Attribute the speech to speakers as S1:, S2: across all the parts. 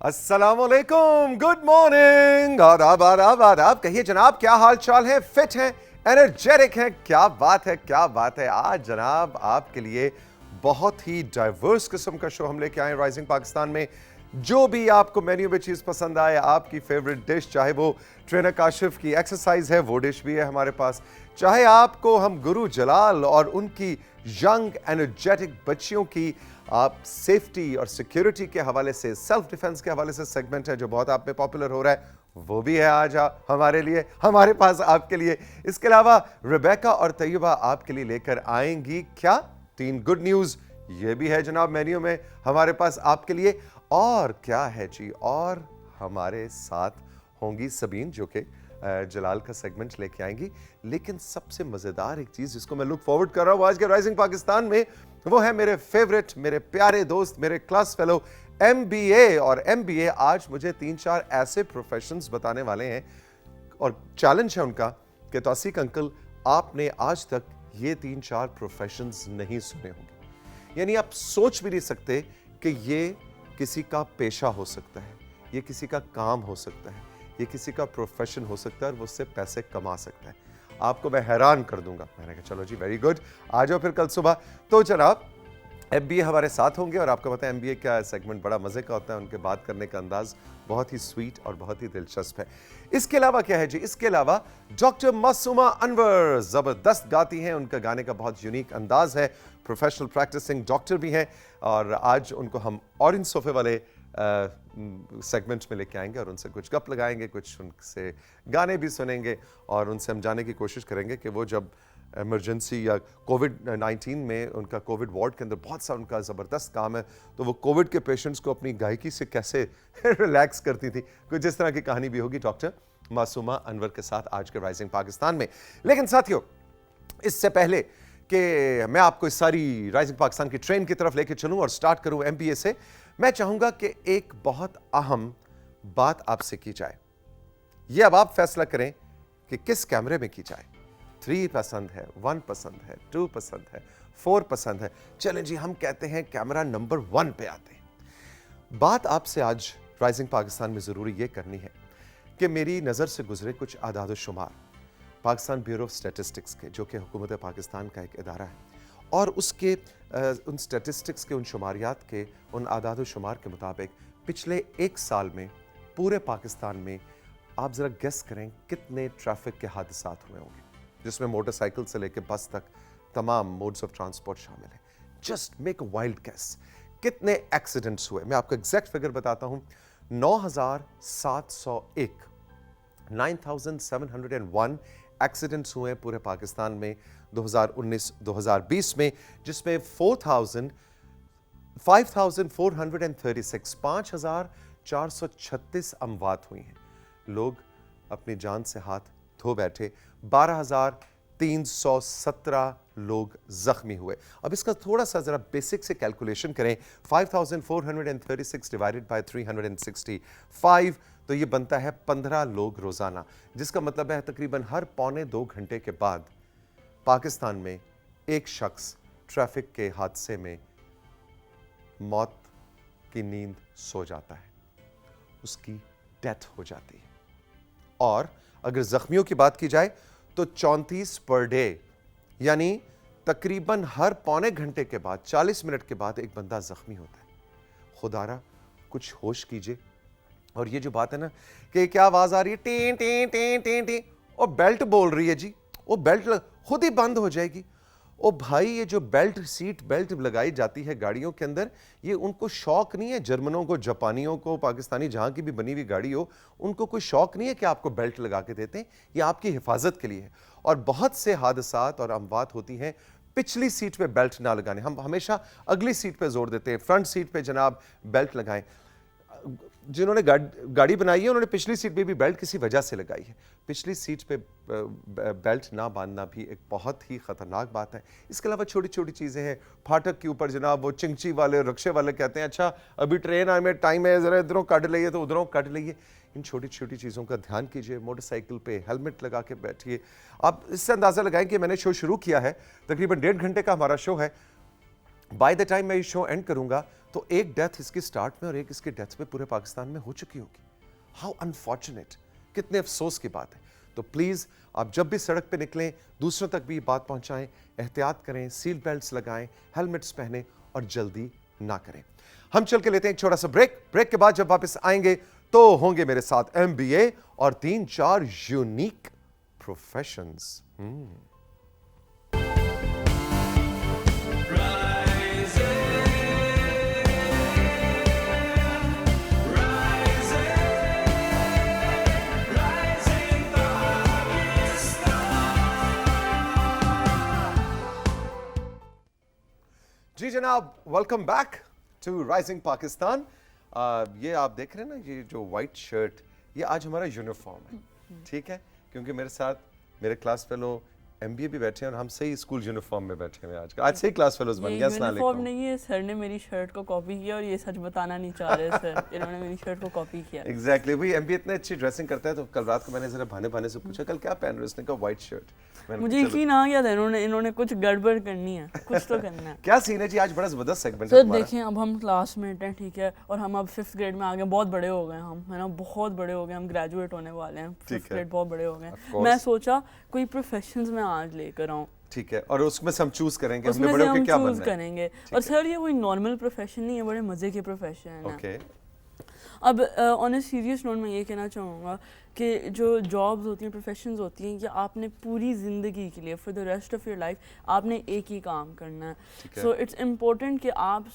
S1: अस्सलामुअलैकुम, good morning. आदाब कहिए जनाब, क्या हाल चाल है? फिट हैं, एनर्जेटिक हैं? क्या बात है, क्या बात है। आज जनाब आपके लिए बहुत ही डाइवर्स किस्म का शो हम लेके आए राइजिंग पाकिस्तान में। जो भी आपको मेन्यू में चीज़ पसंद आए, आपकी फेवरेट डिश, चाहे वो ट्रेनर काशिफ की एक्सरसाइज है वो डिश भी है हमारे पास, चाहे आपको हम गुरु जलाल और उनकी यंग एनर्जेटिक बच्चियों की आप सेफ्टी और सिक्योरिटी के हवाले से, सेल्फ डिफेंस के हवाले से सेगमेंट है जो बहुत आप में पॉपुलर हो रहा है, वो भी है आज हमारे लिए, हमारे पास आपके लिए। इसके अलावा रिबेका और तैयबा आपके लिए लेकर आएंगी क्या? 3 गुड न्यूज़, ये भी है जनाब मेन्यू में हमारे पास आपके लिए। और क्या है जी, और हमारे साथ होंगी सबीन जो कि जलाल का सेगमेंट लेके आएंगी। लेकिन सबसे मज़ेदार एक चीज़ जिसको मैं लुक फॉरवर्ड कर रहा हूँ आज के राइजिंग पाकिस्तान में, वो है मेरे फेवरेट, मेरे प्यारे दोस्त, मेरे क्लास फेलो एमबीए। और एमबीए आज मुझे 3-4 ऐसे प्रोफेशंस बताने वाले हैं और चैलेंज है उनका कि तौसीक अंकल आपने आज तक ये 3-4 प्रोफेशंस नहीं सुने होंगे। यानी आप सोच भी नहीं सकते कि ये किसी का पेशा हो सकता है, ये किसी का काम हो सकता है, ये किसी का प्रोफेशन हो सकता है और वो उससे पैसे कमा सकता है। आपको मैं हैरान कर दूंगा। मैंने कहा चलो जी, वेरी गुड, आ जाओ फिर कल सुबह। तो जनाब एमबीए हमारे साथ होंगे और आपको पता है एमबीए क्या सेगमेंट बड़ा मजे का होता है, उनके बात करने का अंदाज बहुत ही स्वीट और बहुत ही दिलचस्प है। इसके अलावा क्या है जी, इसके अलावा डॉक्टर मासूमा अनवर जबरदस्त गाती हैं, उनका गाने का बहुत यूनिक अंदाज है, प्रोफेशनल प्रैक्टिसिंग डॉक्टर भी हैं और आज उनको हम ऑरेंज सोफे वाले सेगमेंट में लेके आएंगे और उनसे कुछ गप लगाएंगे, कुछ उनसे गाने भी सुनेंगे और उनसे हम जानने की कोशिश करेंगे कि वो जब इमरजेंसी या कोविड-19 में उनका कोविड वार्ड के अंदर बहुत सा उनका ज़बरदस्त काम है, तो वो कोविड के पेशेंट्स को अपनी गायकी से कैसे रिलैक्स करती थी। कुछ इस तरह की कहानी भी होगी डॉक्टर मासूमा अनवर के साथ आज के राइजिंग पाकिस्तान में। लेकिन साथियों, इससे पहले कि मैं आपको इस सारी राइजिंग पाकिस्तान की ट्रेन की तरफ लेके चलूं और स्टार्ट करूं एमबीए से, मैं चाहूंगा कि एक बहुत अहम बात आपसे की जाए। यह अब आप फैसला करें कि किस कैमरे में की जाए। 3 पसंद है, 1 पसंद है, 2 पसंद है, 4 पसंद है। चलें जी, हम कहते हैं कैमरा नंबर 1 पे आते हैं। बात आपसे आज राइजिंग पाकिस्तान में ज़रूरी ये करनी है कि मेरी नज़र से गुजरे कुछ आदाद शुमार पाकिस्तान ब्यूरो ऑफ स्टैटिस्टिक्स के, जो कि हुकूमत पाकिस्तान का एक इदारा है, और उसके उन स्टैटिस्टिक्स के, उन शुमारियात के, उन आदाद शुमार के मुताबिक पिछले 1 साल में पूरे पाकिस्तान में आप ज़रा गेस करें कितने ट्रैफिक के हादसात हुए होंगे, जिसमें मोटरसाइकिल से लेकर बस तक तमाम मोड्स ऑफ ट्रांसपोर्ट शामिल है। Just make a wild guess, कितने एक्सीडेंट्स हुए? मैं आपको एग्जैक्ट फिगर बताता हूं। 9701 9701 एक्सीडेंट्स हुए पूरे पाकिस्तान में 2019-2020 में, जिसमें 5436 5436 अमवात हुई हैं। लोग अपनी जान से हाथ धो बैठे। 12,317 लोग जख्मी हुए। अब इसका थोड़ा सा जरा बेसिक से कैलकुलेशन करें। 5436 डिवाइडेड बाय 365, तो ये बनता है 15 लोग रोजाना, जिसका मतलब है तकरीबन हर 1.25 घंटे के बाद पाकिस्तान में एक शख्स ट्रैफिक के हादसे में मौत की नींद सो जाता है, उसकी डेथ हो जाती है। और अगर जख्मियों की बात की जाए तो 34 पर डे, यानी तकरीबन हर 1.25 घंटे के बाद, 40 मिनट के बाद एक बंदा जख्मी होता है। खुदारा कुछ होश कीजिए। और ये जो बात है ना कि क्या आवाज आ रही है, T T T T T, और बेल्ट बोल रही है जी, वो बेल्ट खुद ही बंद हो जाएगी। ओ भाई, ये जो सीट बेल्ट लगाई जाती है गाड़ियों के अंदर, ये उनको शौक नहीं है, जर्मनों को, जापानियों को, पाकिस्तानी जहां की भी बनी हुई गाड़ी हो, उनको कोई शौक नहीं है कि आपको बेल्ट लगा के देते हैं। ये आपकी हिफाजत के लिए है। और बहुत से हादसात और अमवात होती हैं पिछली सीट पे बेल्ट ना लगाने। हम हमेशा अगली सीट पे जोर देते हैं, फ्रंट सीट पे जनाब बेल्ट लगाएं। जिन्होंने गाड़ी बनाई है उन्होंने पिछली सीट पे भी बेल्ट किसी वजह से लगाई है। पिछली सीट पे बेल्ट ना बांधना भी एक बहुत ही खतरनाक बात है। इसके अलावा छोटी छोटी चीज़ें हैं। फाटक के ऊपर जनाब वो चिंची वाले, रक्शे वाले कहते हैं अच्छा अभी ट्रेन आने में टाइम है, ज़रा इधरों कट लीजिए तो उधरों कट लीजिए। इन छोटी छोटी चीज़ों का ध्यान कीजिए। मोटरसाइकिल पे हेलमेट लगा के बैठिए। आप इससे अंदाज़ा लगाएं कि मैंने शो शुरू किया है, तकरीबन 1.5 घंटे का हमारा शो है। बाय द टाइम मैं ये शो एंड करूंगा तो एक डेथ इसकी स्टार्ट में और एक इसकी डेथ में पूरे पाकिस्तान में हो चुकी होगी। हाउ अनफॉर्चुनेट, कितने अफसोस की बात है। तो प्लीज़ आप जब भी सड़क पे निकलें दूसरों तक भी ये बात पहुंचाएं, एहतियात करें, सीट बेल्ट्स लगाएं, हेलमेट्स पहनें और जल्दी ना करें। हम चल के लेते हैं एक छोटा सा ब्रेक। ब्रेक के बाद जब वापस आएंगे तो होंगे मेरे साथ MBA और 3-4 यूनिक प्रोफेशंस। जी जनाब, welcome back to rising Pakistan. ये आप देख रहे हैं ना, ये जो वाइट शर्ट, ये आज हमारा यूनिफॉर्म है, ठीक है, क्योंकि मेरे साथ मेरे क्लास फेलो MBA भी बैठे हैं और हम सही स्कूल यूनिफॉर्म में बैठे हैं आज से ही क्लास फेलोज बन गया। अस्सलाम
S2: यूनिफॉर्म
S1: वालेकुम।
S2: नहीं है सर, ने मेरी शर्ट को कॉपी किया और ये सच बताना नहीं चाह रहे सर, इन्होंने मेरी शर्ट को कॉपी किया।
S1: एग्जैक्टली, वही MBA इतने अच्छी ड्रेसिंग करता है तो कल रात को मैंने जरा भाने भाने से पूछा कल क्या पहन रहे हो, उसने कहा व्हाइट शर्ट।
S2: मुझे यकीन आ गया था इन्होंने कुछ गड़बड़ करनी है, कुछ तो करना है।
S1: क्या सीन है जी, आज बड़ा जबरदस्त सेगमेंट है
S2: सर
S1: तुम्हारा।
S2: देखिए, अब हम क्लासमेट हैं, ठीक है, और हम अब 5th ग्रेड में आ गए, बहुत बड़े हो गए हम, है ना, बहुत बड़े हो गए, हम ग्रेजुएट होने वाले हैं, 5th ग्रेड बहुत बड़े हो गए। मैं सोचा कोई प्रोफेशंस में आज लेकर आऊँ,
S1: ठीक है, और उसमें से हम चूज करेंगे
S2: उसमें
S1: हमने बड़े
S2: से
S1: होकर
S2: हम
S1: क्या
S2: चूज
S1: बनना है।
S2: करेंगे। और सर ये कोई नॉर्मल प्रोफेशन नहीं है, बड़े मजे के प्रोफेशन है।
S1: ओके,
S2: अब ऑन ए सीरियस नोट मैं ये कहना चाहूँगा कि जो जॉब्स होती हैं, प्रोफेशंस होती हैं, कि आपने पूरी ज़िंदगी के लिए for the rest of your life आपने एक ही काम करना है। सो इट्स इम्पोर्टेंट कि आप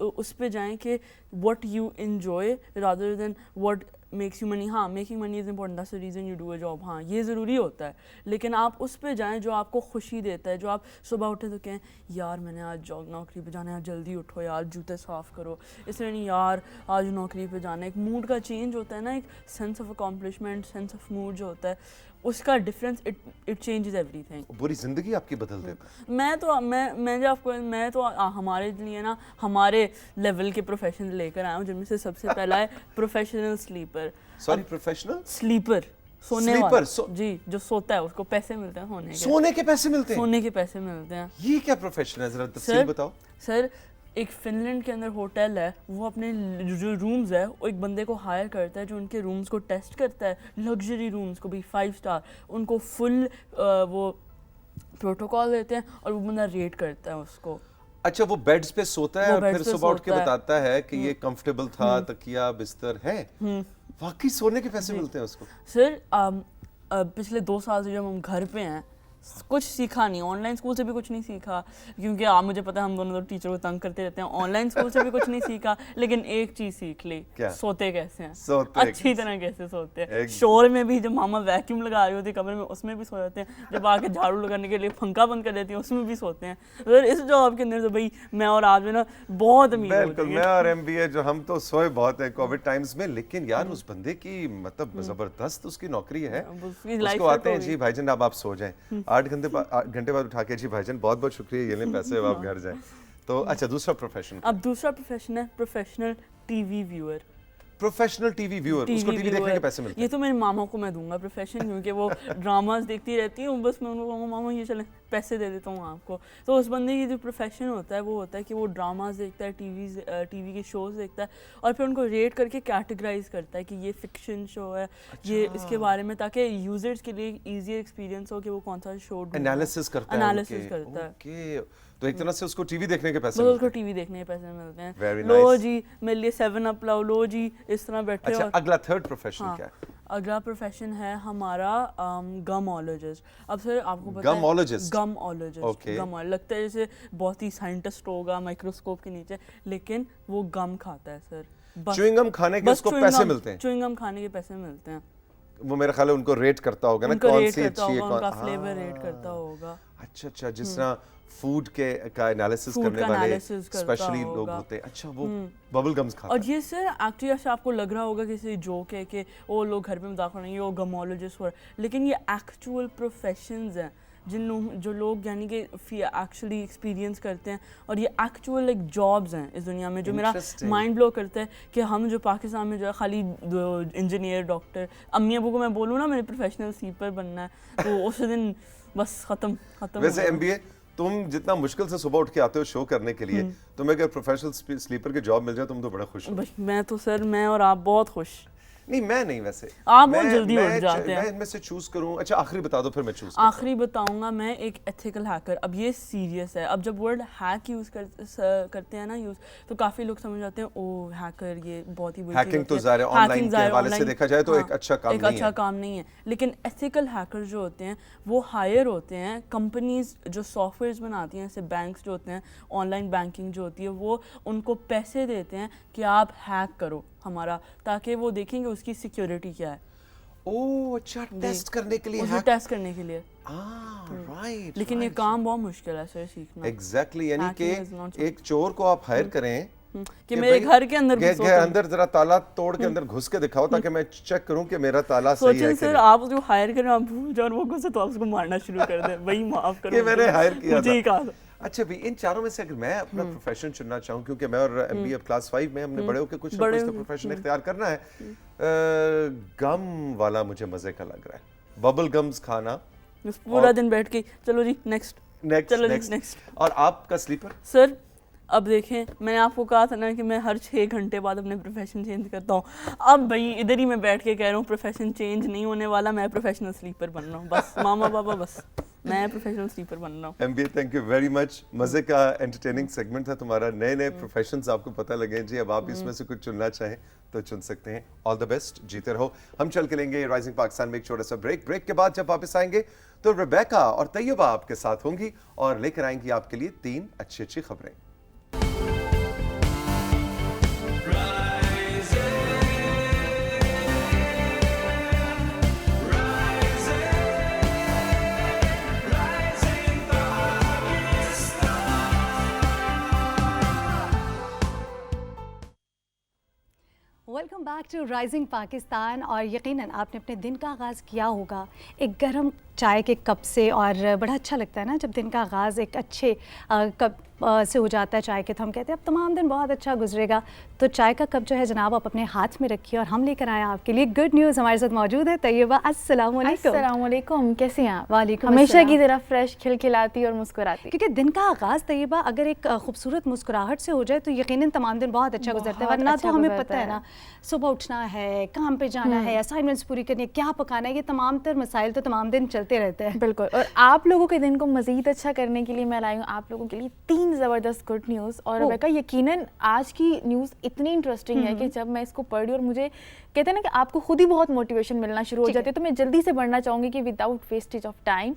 S2: उस पे जाएं कि what you enjoy rather than what makes you money. हाँ, making money is important, that's the reason you do a job, हाँ ये ज़रूरी होता है, लेकिन आप उस पे जाएं जो आपको खुशी देता है, जो आप सुबह उठे तो कहें यार मैंने आज जॉब नौकरी पे जाना है, जल्दी उठो यार, जूते साफ़ करो, इसलिए नहीं यार आज नौकरी पे जाना है। एक मूड का चेंज होता है ना, एक sense of accomplishment, sense of mood जो होता है, उसका डिफरेंस इट चेंजेस एवरीथिंग।
S1: पूरी जिंदगी आपकी बदल देता है।
S2: मैं तो हमारे लिए ना हमारे लेवल के प्रोफेशन लेकर आया हूँ, जिनमें से सबसे पहला है professional sleeper.
S1: Sorry, professional
S2: sleeper, सोने
S1: Sleeper,
S2: वाला, जी, जो सोता है उसको पैसे मिलते हैं सोने के।
S1: सोने के पैसे मिलते हैं?
S2: सोने के पैसे मिलते हैं।
S1: ये क्या प्रोफेशन है, जरा तफसील बताओ।
S2: सर एक फिनलैंड के अंदर होटल है, वो अपने जो रूम्स है वो एक बंदे को हायर करता है जो उनके रूम्स को टेस्ट करता है, लग्जरी रूम्स को भी 5 स्टार, उनको फुल वो प्रोटोकॉल देते हैं और वो बंदा रेट करता है उसको।
S1: अच्छा, वो बेड्स पे सोता है और फिर सुबह उठ के बताता है कि ये कंफर्टेबल था, तकिया बिस्तर है। वाकई सोने के पैसे मिलते हैं उसको?
S2: सर पिछले 2 साल से जब हम घर पे हैं कुछ सीखा नहीं, ऑनलाइन स्कूल से भी कुछ नहीं सीखा, क्योंकि मुझे पता है हम दोनों तो टीचर को तंग करते रहते हैं, ऑनलाइन स्कूल से भी कुछ नहीं सीखा, लेकिन एक चीज सीख ली, सोते कैसे हैं, अच्छी तरह कैसे सोते हैं। शोर में भी, जब मामा वैक्यूम लगा रही होती कमरे में उसमें भी सो जाते हैं, जब आके झाड़ू लगाने के लिए पंखा बंद कर देती है उसमें भी सोते हैं। तो इस जॉब के अंदर तो भाई मैं और आप जो ना बहुत अमीर हो
S1: बिल्कुल, मैं और MBA जो हम तो सोए बहुत है कोविड टाइम्स में, लेकिन यार उस बंदे की मतलब जबरदस्त उसकी नौकरी है, उसको आते हैं जी भाईजान अब आप सो जाएं, 8 घंटे बाद उठा के जी भाईजान बहुत बहुत शुक्रिया, ये लें पैसे, अब आप घर जाएं। तो अच्छा, दूसरा प्रोफेशन?
S2: अब दूसरा प्रोफेशन है professional TV viewer.
S1: Professional TV viewer, उसको टीवी देखने के पैसे मिलते हैं?
S2: ये तो मेरे मामा को मैं दूंगा प्रोफेशन, क्योंकि वो ड्रामास देखती रहती हूँ, बस मैं उनको कहूँगा मामा ये चलें पैसे दे देता हूँ आपको। तो उस बंदे की जो प्रोफेशन होता है वो होता है कि वो ड्रामास देखता है, टीवी के शोज देखता है और फिर उनको रेट करके कैटेगराइज करता है कि ये फिक्शन शो है, ये इसके बारे में, ताकि यूजर्स के लिए ईजी एक्सपीरियंस हो कि वो कौन सा शो
S1: एनालिसिस करता है। तो एक तरह से उसको टीवी देखने के पैसे मिलते हैं?
S2: उसको टीवी देखने के पैसे मिलते हैं। लो जी मेरे लिए 7 अप लाओ, लो जी, इस तरह बैठे।
S1: अच्छा, अगला थर्ड प्रोफेशन क्या है?
S2: अगला प्रोफेशन है हमारा गमोलॉजिस्ट। अब सर आपको पता है
S1: गमोलॉजिस्ट?
S2: गमोलॉजिस्ट, गम लगता है जैसे बहुत ही साइंटिस्ट होगा माइक्रोस्कोप के नीचे, लेकिन वो गम खाता है सर।
S1: च्युइंगम खाने के उसको पैसे मिलते हैं?
S2: च्युइंगम खाने के पैसे मिलते हैं।
S1: वो मेरा ख्याल है उनको रेट करता होगा ना, कौन सी अच्छी है,
S2: उनका फ्लेवर रेट करता होगा।
S1: अच्छा, जिस तरह फूड के का एनालिसिस करने वाले स्पेशली लोग होते हैं। अच्छा, वो बबल गम्स खाता है।
S2: और ये सर एक्चुअली ऐसा आपको लग रहा होगा कि जोक है कि वो लोग घर पे मजाक नहीं, वो गमोलॉजिस्ट हो, लेकिन ये एक्चुअल प्रोफेशंस हैं जो लोग यानी कि एक्चुअली एक्सपीरियंस करते हैं, और ये एक्चुअल लाइक जॉब्स हैं इस दुनिया में। जो मेरा माइंड ब्लो करता है कि हम जो पाकिस्तान में जो है खाली इंजीनियर, डॉक्टर, अम्मी अबू को मैं बोलूँ ना मैंने प्रोफेशनल स्लीपर बनना है तो उस दिन बस खत्म।
S1: वैसे MBA तुम जितना मुश्किल से सुबह उठ के आते हो शो करने के लिए, तुम्हें अगर प्रोफेशनल स्लीपर की जॉब मिल जाए तुम तो बड़ा खुश हो।
S2: बस मैं तो सर, मैं और आप बहुत खुश।
S1: नहीं मैं नहीं, वैसे
S2: आप बहुत जल्दी उठ जाते हैं।
S1: मैं इनमें से चूज करूं। अच्छा आखिरी बता दो फिर मैं चूज
S2: आखिरी बताऊंगा मैं, एक एथिकल हैकर। अब ये सीरियस है। अब जब वर्ड हैक यूज करते हैं ना यूज, तो काफी लोग समझ जाते हैं ओ हैकर, ये बहुत ही बुरी चीज
S1: हैकिंग तो
S2: होती है।
S1: ज़ाहिर है ऑनलाइन के
S2: ज़ाहिर
S1: हवाले से
S2: ऑनलाइन,
S1: देखा जाए तो
S2: हाँ,
S1: एक अच्छा काम नहीं है।
S2: लेकिन एथिकल हैकर जो होते हैं वो हायर होते हैं कंपनीज जो सॉफ्टवेयर्स बनाती हैं, जैसे बैंक्स जो होते हैं, ऑनलाइन बैंकिंग जो होती है, वो उनको पैसे देते हैं कि आप हैक करो हमारा, ताकि वो देखेंगे उसकी सिक्योरिटी क्या है।
S1: ओह अच्छा, टेस्ट करने के लिए,
S2: उसे टेस्ट करने के लिए।
S1: राइट।
S2: लेकिन ये काम बहुत मुश्किल है सर सीखना।
S1: एग्जैक्टली, यानी कि एक चोर को आप हायर करें
S2: कि मेरे घर के अंदर
S1: जरा ताला तोड़ के अंदर घुस के दिखाओ ताकि मैं चेक करूं कि मेरा ताला सही है।
S2: सोचें सर, आप जो हायर करें, आप भूल जाओ वो गुस्से तो आप उसको मारना शुरू कर दें, वही माफ करो
S1: कि मैंने हायर किया
S2: मुझे ही कहा था।
S1: अच्छा भी इन चारों में से अगर मैं अपना प्रोफेशन चुनना चाहूँ, क्योंकि मैं और एमबी अब क्लास 5 में, हमने बड़े होकर कुछ ना कुछ तो प्रोफेशन इख्तियार करना है। गम वाला मुझे मजे का लग रहा है, बबल गम्स खाना
S2: पूरा दिन बैठ के। चलो जी नेक्स्ट।
S1: और आपका स्लीपर?
S2: सर अब देखें, मैंने आपको कहा था ना कि मैं हर 6 घंटे बाद अपने प्रोफेशन चेंज करता हूँ। अब भाई इधर ही मैं बैठ के कह रहा हूँ प्रोफेशन चेंज नहीं होने वाला, मैं प्रोफेशनल स्लीपर बन रहा हूँ बस। मामा बाबा बस, मैं प्रोफेशनल स्लीपर बन रहा हूँ।
S1: MBA, thank you very much. मजे का एंटरटेनिंग सेगमेंट था तुम्हारा, नए नए प्रोफेशंस आपको पता लगे जी। अब आप इसमें से कुछ चुनना चाहें तो चुन सकते हैं। ऑल द बेस्ट, जीते रहो। हम चल के लेंगे राइजिंग पाकिस्तान में एक छोटा सा ब्रेक के बाद जब वापस आएंगे तो रेबेका और तैयबा आपके साथ होंगी और लेकर आएंगी आपके लिए 3 अच्छी खबरें।
S3: Welcome back to rising Pakistan. और यकीनन आपने अपने दिन का आगाज़ किया होगा एक गर्म चाय के कप से, और बड़ा अच्छा लगता है ना जब दिन का आगाज़ एक अच्छे कप से हो जाता है चाय के, तो हम कहते हैं अब तमाम दिन बहुत अच्छा गुजरेगा। तो चाय का कप जो है जनाब आप अपने हाथ में रखिए, और हम लेकर आए आपके लिए गुड न्यूज़। हमारे साथ मौजूद है तैयबा। अस्सलाम वालेकुम।
S4: कैसे हैं आप?
S3: वालेकुम।
S4: हमेशा की तरह फ्रेश, खिलखिलाती और मुस्कुराती।
S3: क्योंकि दिन का आगाज़ तैयबा अगर एक खूबसूरत मुस्कुराहट से हो जाए तो यकीनन तमाम दिन बहुत अच्छा गुजरता है। वरना तो हमें पता है ना, सुबह उठना है, काम पे जाना है, असाइनमेंट्स पूरी करनी है, क्या पकाना है, ये तमाम तर मसाइल तो तमाम दिन चलते रहते हैं।
S4: बिल्कुल। और आप लोगों के दिन को मज़ीद अच्छा करने के लिए मैं लाई हूँ आप लोगों के लिए 3 ज़बरदस्त गुड न्यूज़। और रेबेका, यकीनन आज की न्यूज़ इतनी इंटरेस्टिंग है कि जब मैं इसको पढ़ी और मुझे कहते हैं ना कि आपको खुद ही बहुत मोटिवेशन मिलना शुरू हो जाती है, तो मैं जल्दी से बढ़ना चाहूँगी कि विदाउट वेस्टेज ऑफ टाइम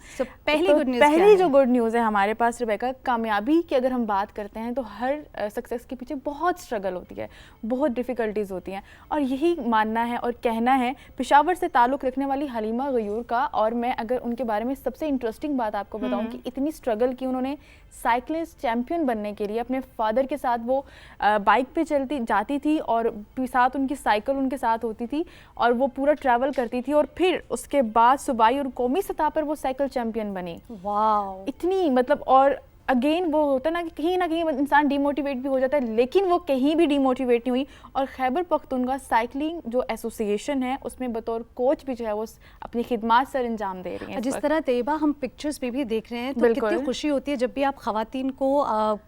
S4: पहली जो गुड न्यूज़ है हमारे पास रेबेका, कामयाबी की अगर हम बात करते हैं तो हर सक्सेस के पीछे बहुत स्ट्रगल होती है, बहुत डिफ़िकल्टीज़ होती हैं। और यही मानना है और कहना है पेशावर से ताल्लुक़ रखने वाली हलीमा गयूर का। और मैं अगर उनके बारे में सबसे इंटरेस्टिंग बात आपको बताऊँ कि इतनी स्ट्रगल की उन्होंने साइक्लिस्ट चैम्पियन बनने के लिए। अपने फादर के साथ वो बाइक पे जाती थी और साथ उनकी साइकिल उनके साथ होती थी और वो पूरा ट्रैवल करती थी, और फिर उसके बाद सूबाई और कौमी सतह पर वो साइकिल चैम्पियन बनी।
S3: वाह,
S4: इतनी मतलब। और अगेन वो होता है ना कहीं इंसान डिमोटिवेट भी हो जाता है, लेकिन वो कहीं भी डिमोटिवेट नहीं हुई। और खैबर पख्तूनख्वा साइकिलिंग जो एसोसिएशन है उसमें बतौर कोच भी जो है वो अपनी खिदमात सर अंजाम दे रही हैं।
S3: जिस तरह तैयबा हम पिक्चर्स में भी देख रहे हैं तो कितनी खुशी होती है जब भी आप खवातीन को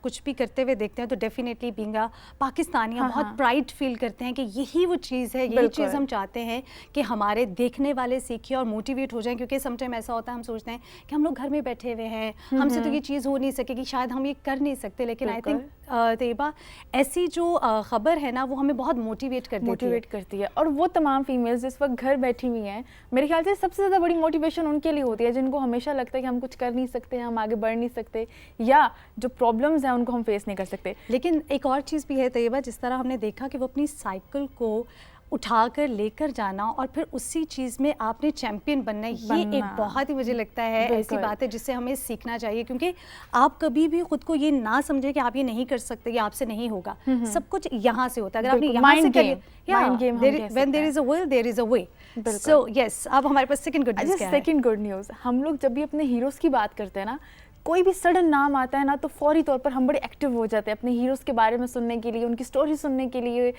S3: कुछ भी करते हुए देखते हैं। तो डेफिनेटली बीइंग अ पाकिस्तानी बहुत प्राइड फील करते हैं कि यही वो चीज़ है, यही चीज़ हम चाहते हैं कि हमारे देखने वाले सीखे और मोटिवेट हो जाएं। क्योंकि समटाइम ऐसा होता है हम सोचते हैं कि हम लोग घर में बैठे हुए हैं, हमसे तो ये चीज़ हो नहीं सके, कि शायद हम ये कर नहीं सकते। लेकिन आई थिंक तैयबा ऐसी जो खबर है ना वो हमें बहुत मोटिवेट करती है।
S4: और वो तमाम फीमेल्स जिस वक्त घर बैठी हुई हैं, मेरे ख्याल से सबसे ज़्यादा बड़ी मोटिवेशन उनके लिए होती है जिनको हमेशा लगता है कि हम कुछ कर नहीं सकते, हम आगे बढ़ नहीं सकते, या जो प्रॉब्लम्स हैं उनको हम फेस नहीं कर सकते।
S3: लेकिन एक और चीज़ भी है तैयबा, जिस तरह हमने देखा कि वो अपनी साइकिल को उठाकर लेकर जाना और फिर उसी चीज़ में आपने चैंपियन बनना, ये एक बहुत ही मुझे लगता है ऐसी बात है जिससे हमें सीखना चाहिए। क्योंकि आप कभी भी खुद को ये ना समझे कि आप ये नहीं कर सकते, ये आपसे नहीं होगा। सब कुछ यहाँ से होता है। अगर आपने यहाँ से कर लिया, when there is a will there is a way. So yes, अब हमारे पास सेकंड गुड न्यूज़ क्या है?
S4: सेकंड गुड न्यूज़, हम लोग जब भी अपने हीरोज़ की बात करते हैं ना, कोई भी सडन नाम आता है ना तो फौरी तौर पर हम बड़े एक्टिव हो जाते हैं अपने हीरोज़ के बारे में सुनने के लिए, उनकी स्टोरी सुनने के लिए,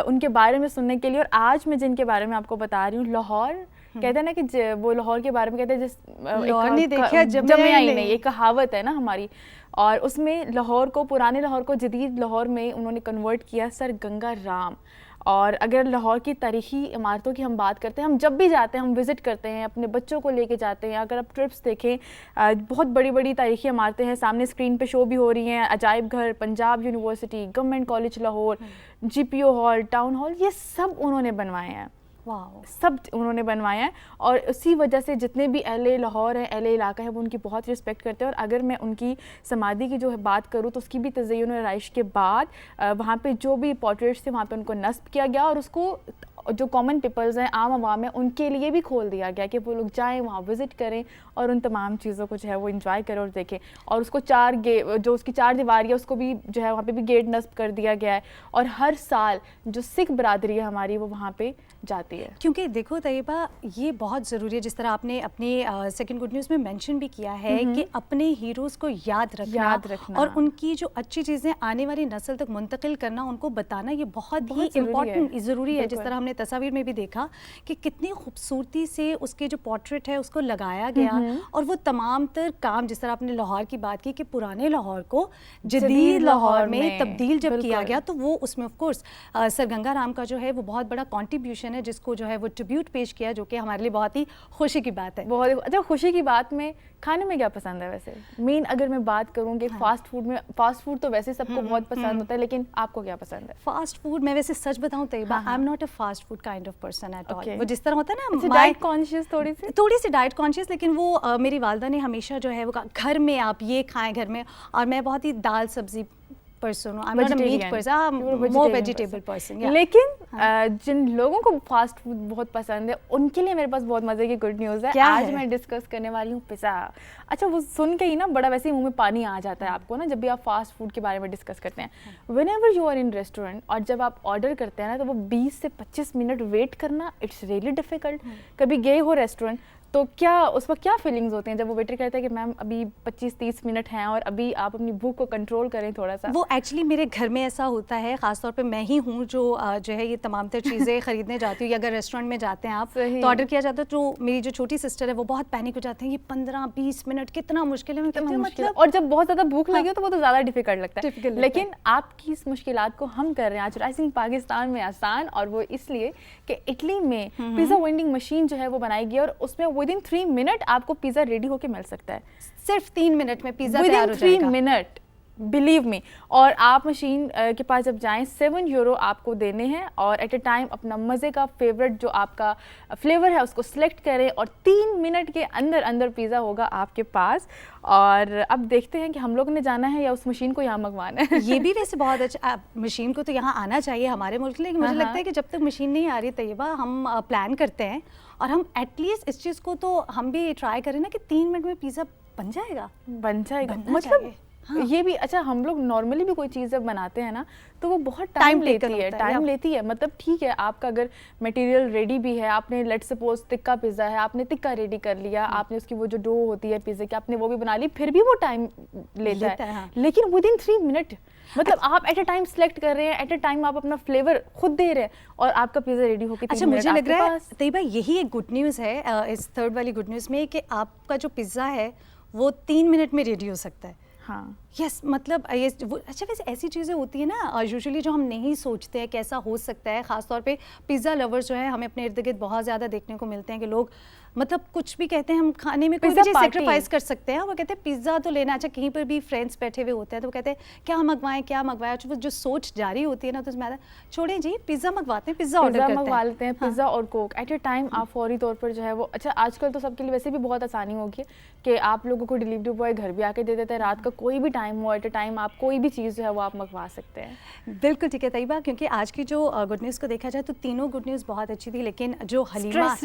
S4: उनके बारे में सुनने के लिए। और आज मैं जिनके बारे में आपको बता रही हूँ, लाहौर कहते हैं ना कि वो लाहौर के बारे में कहते हैं जिस
S3: लाहौर नहीं देखा
S4: जमे आई नहीं, एक कहावत है ना हमारी, और उसमें लाहौर को, पुराने लाहौर को जदीद लाहौर में उन्होंने कन्वर्ट किया सर गंगा राम। और अगर लाहौर की तारीखी इमारतों की हम बात करते हैं, हम जब भी जाते हैं, हम विज़िट करते हैं, अपने बच्चों को लेके जाते हैं, अगर आप ट्रिप्स देखें, बहुत बड़ी बड़ी तारीखी इमारतें हैं, सामने स्क्रीन पे शो भी हो रही हैं, अजायब घर, Punjab university, government college Lahore, GPO hall, town hall, ये सब उन्होंने बनवाए हैं।
S3: वाह,
S4: सब उन्होंने बनवाए हैं। और उसी वजह से जितने भी LA लाहौर है, LA इलाका है, वो उनकी बहुत रिस्पेक्ट करते हैं। और अगर मैं उनकी समाधि की जो है बात करूँ तो उसकी भी तज़य्युन और आराइश के बाद वहाँ पे जो भी पोर्ट्रेट्स थे वहाँ पे उनको नस्ब किया गया, और उसको जो कॉमन पीपल्स हैं, आम आवाम है, उनके लिए भी खोल दिया गया कि वो लोग जाएं वहाँ विज़िट करें और उन तमाम चीज़ों को जो है वो इंजॉय करें और देखें। और उसको जो उसकी 4 दीवारी है उसको भी जो है वहाँ पे भी गेट नस्ब कर दिया गया है। और हर साल जो सिख बरादरी है हमारी वो वहाँ पे जाती है।
S3: क्योंकि देखो तैयबा, ये बहुत ज़रूरी है, जिस तरह आपने अपने सेकंड गुड न्यूज़ में मेंशन भी किया है कि अपने हीरोज़ को याद रखना और उनकी जो अच्छी चीज़ें आने वाली नस्ल तक मुंतकिल करना, उनको बताना, ये बहुत ही इम्पॉर्टेंट ज़रूरी है। जिस तरह हमने तस्वीर में भी देखा कि कितनी खूबसूरती से उसके जो पोर्ट्रेट है उसको लगाया गया, और वो तमाम तर काम, जिस तरह आपने लाहौर की बात की कि पुराने लाहौर को जदीद लाहौर में तब्दील जब किया गया, तो वो उसमें of course sir Ganga Ram का जो है वो बहुत बड़ा कॉन्ट्रीब्यूशन है, जिसको जो है वो ट्रिब्यूट पेश किया, जो कि हमारे लिए बहुत ही खुशी की बात है।
S4: बहुत अच्छा, खुशी की बात में खाने में क्या पसंद है वैसे? मेन अगर मैं बात करूँ कि फास्ट फूड में, फास्ट फूड तो वैसे सबको बहुत पसंद होता है, लेकिन आपको क्या पसंद है?
S3: फास्ट फूड, मैं वैसे सच बताऊं Tayyaba, I am not a fast food kind of person at all. वो जिस तरह होता है ना,
S4: डाइट कॉन्शियस, थोड़ी सी
S3: डाइट कॉन्शियस, लेकिन वो मेरी वालदा ने हमेशा जो है वो घर में आप ये खाएं घर में, और मैं बहुत ही दाल सब्जी पर्सन हूँ, I am not a meat person, more vegetable person.
S4: लेकिन जिन लोगों को फास्ट फूड बहुत पसंद है उनके लिए मेरे पास बहुत मजे की गुड न्यूज़ है। आज मैं डिस्कस करने वाली हूँ पिज़्ज़ा। अच्छा, वो सुन के ही ना बड़ा वैसे ही मुंह में पानी आ जाता है आपको ना, जब भी आप फास्ट फूड के बारे में डिस्कस करते हैं। Whenever you are in restaurant और जब आप ऑर्डर करते हैं ना, तो वो 20 से 25 मिनट वेट करना, इट्स रियली डिफिकल्ट। कभी गए हो रेस्टोरेंट तो क्या उस वक्त क्या फीलिंग्स होते हैं जब वो वेटर कहता है कि मैम अभी 25-30 मिनट हैं और अभी आप अपनी भूख को कंट्रोल करें थोड़ा सा?
S3: वो एक्चुअली मेरे घर में ऐसा होता है, ख़ासतौर पे मैं ही हूँ जो है ये तमाम तर चीज़ें ख़रीदने जाती हूँ, या अगर रेस्टोरेंट में जाते हैं आप तो ऑर्डर किया जाता है, तो मेरी जो छोटी सिस्टर है वो बहुत पैनिक हो जाते हैं, ये 15-20 मिनट कितना मुश्किल है। मैं कहती हूँ मतलब,
S4: और जब बहुत ज़्यादा भूख लगी हो तो वो तो ज़्यादा डिफिकल्ट लगता है। लेकिन आपकी इस मुश्किलात को हम कर रहे हैं आज राइजिंग पाकिस्तान में आसान, और वो इसलिए कि इटली में पिज़्ज़ा वेंडिंग मशीन जो है वो बनाई गई, और उसमें विद इन 3 मिनट आपको पिज़्ज़ा रेडी होके मिल सकता है।
S3: सिर्फ 3 मिनट में पिज़्ज़ा तैयार हो जाएगा।
S4: 3 मिनट, बिलीव मी। और आप मशीन के पास जब जाएं, 7 यूरो आपको देने हैं, और एट ए टाइम अपना मज़े का फेवरेट जो आपका फ्लेवर है उसको सिलेक्ट करें, और 3 मिनट के अंदर अंदर पिज़्ज़ा होगा आपके पास। और अब देखते हैं कि हम लोग ने जाना है या उस मशीन को यहाँ मंगवाना है।
S3: ये भी वैसे बहुत अच्छा, मशीन को तो यहाँ आना चाहिए हमारे मुल्क में, लेकिन मुझे लगता है कि जब तक मशीन नहीं आ रही तैयबा, हम प्लान करते हैं और हम एटलीस्ट इस चीज़ को तो हम भी ट्राई करें ना कि 3 मिनट में पिज़्ज़ा बन जाएगा।
S4: मतलब हाँ। ये भी अच्छा, हम लोग नॉर्मली भी कोई चीज़ जब बनाते हैं ना तो वो बहुत टाइम लेती है। मतलब ठीक है, आपका अगर मटेरियल रेडी भी है, आपने लेट सपोज तिक्का पिज़्ज़ा है, आपने तिक्का रेडी कर लिया, आपने उसकी वो जो डो होती है पिज़्ज़े की आपने वो भी बना ली, फिर भी वो टाइम लेता है। हाँ। लेकिन विद इन 3 मिनट, मतलब आप एट अ टाइम सेलेक्ट कर रहे हैं, एट अ टाइम आप अपना फ्लेवर खुद दे रहे हैं और आपका पिज़्ज़ा रेडी होकर।
S3: अच्छा, मुझे लग रहा है तैयबा यही एक गुड न्यूज़ है इस थर्ड वाली गुड न्यूज़ में, कि आपका जो पिज़्ज़ा है वो 3 मिनट में रेडी हो सकता है।
S4: हाँ
S3: यस, मतलब ये अच्छा, वैसे ऐसी चीज़ें होती है ना यूजुअली जो हम नहीं सोचते हैं कैसा हो सकता है। ख़ासतौर पे पिज़्ज़ा लवर्स जो है हमें अपने इर्द गिर्द बहुत ज़्यादा देखने को मिलते हैं कि लोग मतलब कुछ भी कहते हैं, हम खाने में कोई भी चीज़ सेक्रीफाइस कर सकते हैं, वो कहते हैं पिज़्ज़ा तो लेना। अच्छा, कहीं पर भी फ्रेंड्स बैठे हुए होते हैं तो वो कहते हैं क्या मंगवाएं। अच्छा, वो जो सोच जारी होती है ना, तो उसमें छोड़े जी पिज़्ज़ा मंगवाते हैं, पिज़्ज़ा ऑर्डर
S4: मंगवा लेते हैं। पिज़्ज़ा और कोक एट ए टाइम आप फौरी तौर पर जो है वो, अच्छा आजकल तो सबके लिए वैसे भी बहुत आसानी होगी कि आप लोगों को डिलीवरी बॉय घर भी आके दे देता है, रात का कोई भी टाइम हो, एट ए टाइम आप कोई भी चीज़ जो है वो आप मंगवा सकते हैं।
S3: बिल्कुल ठीक है तैयबा, क्योंकि आज की जो गुड न्यूज़ को देखा जाए तो तीनों गुड न्यूज़ बहुत अच्छी थी, लेकिन जो हलीमा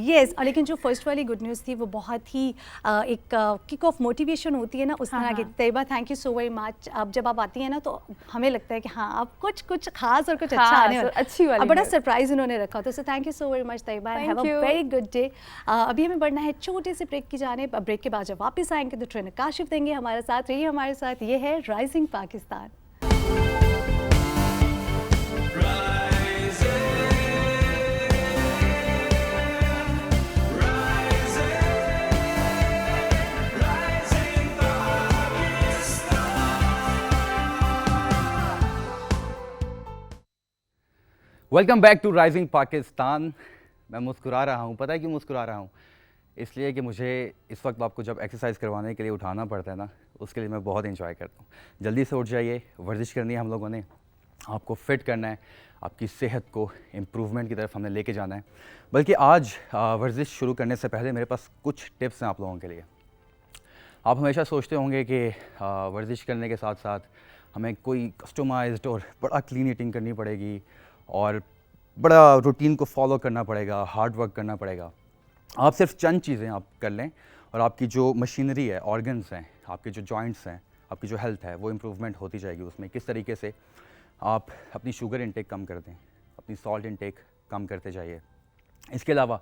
S3: यस, लेकिन जो फर्स्ट वाली गुड न्यूज़ थी वो बहुत ही एक किक ऑफ मोटिवेशन होती है ना, उस तरह की। Tayyaba, thank you so very much. अब जब आप आती हैं ना तो हमें लगता है कि हाँ अब कुछ खास और कुछ अच्छा आने वाला,
S4: अच्छी वाली,
S3: बड़ा सरप्राइज उन्होंने रखा। तो thank you so very much Tayyaba, have a very good day. अभी हमें बढ़ना है छोटे से ब्रेक की जानिब। ब्रेक के बाद जब वापस आएंगे तो ट्रेनर काशिफ देंगे हमारे साथ। रहिए हमारे साथ, ये है rising Pakistan.
S5: Welcome back to rising Pakistan. मैं मुस्कुरा रहा हूँ, पता है क्यों मुस्कुरा रहा हूँ? इसलिए कि मुझे इस वक्त आपको जब एक्सरसाइज करवाने के लिए उठाना पड़ता है ना, उसके लिए मैं बहुत एंजॉय करता हूँ। जल्दी से उठ जाइए, वर्जिश करनी है हम लोगों ने, आपको फिट करना है, आपकी सेहत को इम्प्रूवमेंट की तरफ हमने लेके जाना है। बल्कि आज वर्जिश शुरू करने से पहले मेरे पास कुछ टिप्स हैं आप लोगों के लिए। आप हमेशा सोचते होंगे कि वर्जिश करने के साथ साथ हमें कोई कस्टमाइज्ड और बड़ा क्लीन ईटिंग करनी पड़ेगी और बड़ा रूटीन को फॉलो करना पड़ेगा, हार्ड वर्क करना पड़ेगा। आप सिर्फ चंद चीज़ें आप कर लें और आपकी जो मशीनरी है, ऑर्गन्स हैं, आपके जो जॉइंट्स हैं, आपकी जो हेल्थ है, वो इम्प्रूवमेंट होती जाएगी। उसमें किस तरीके से आप अपनी शुगर इंटेक कम कर दें, अपनी सॉल्ट इंटेक कम करते जाइए। इसके अलावा